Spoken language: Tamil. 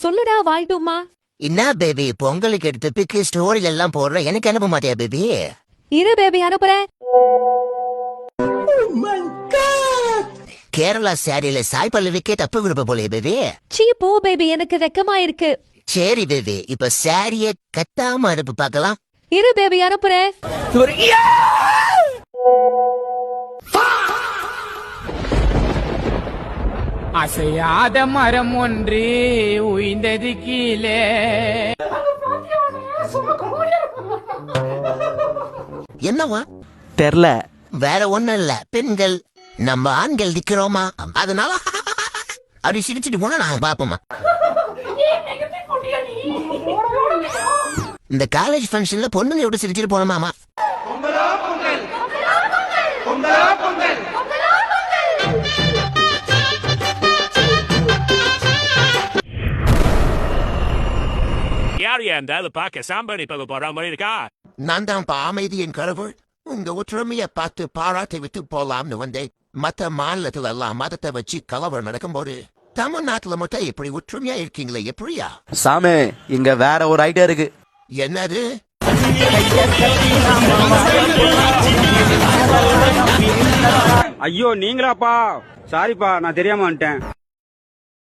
சொல்லுடா வாய்ட்டுமா. என்ன பேபி பொங்கலுக்கு எடுத்து பிக்கு ஸ்டோரியில எல்லாம் போடுற, எனக்கு அனுப்ப மாட்டியா பேபி? இரு பேபி அனுப்புறேன். கேரளா சாரியில சாய் பல்லவிக்கே தப்பு விருப்ப போலே பேபி. சீ போ பேபி, எனக்கு வெக்கமா இருக்கு. சரி பேபி, இப்ப சாரிய கட்டாம அனுப்பு பார்க்கலாம். இரு பேபி அனுப்புறேன். அசையாத மரம் ஒன்று உய்ந்தது கீழே. என்னவா தெரியல. வேற ஒண்ணும் இல்ல, பெண்கள் நம்ம ஆண்கள் நிக்கிறோமா, அதனால அப்படி சிரிச்சுட்டு போனா நாங்க பாப்போமா. இந்த காலேஜ் ஃபங்க்ஷன்ல பொண்ணுங்க எப்படி சிரிச்சுட்டு போனோமாமா. நான் தான் அமைதியின் கடவுள். உங்க ஒற்றுமையை பார்த்து பாராட்டி விட்டு போலாம்னு வந்தேன். மத்த மாநிலத்துல எல்லாம் மதத்தை வச்சு கலவரம் நடக்கும்போது தமிழ்நாட்டுல மட்டும் இப்படி ஒற்றுமையா இருக்கீங்களே, எப்படியா? சாமி, இங்க வேற ஒரு ஐடியா இருக்கு. என்னது? ஐயோ நீங்களாப்பா, சாரிப்பா, நான் தெரியாம வந்துட்டேன்.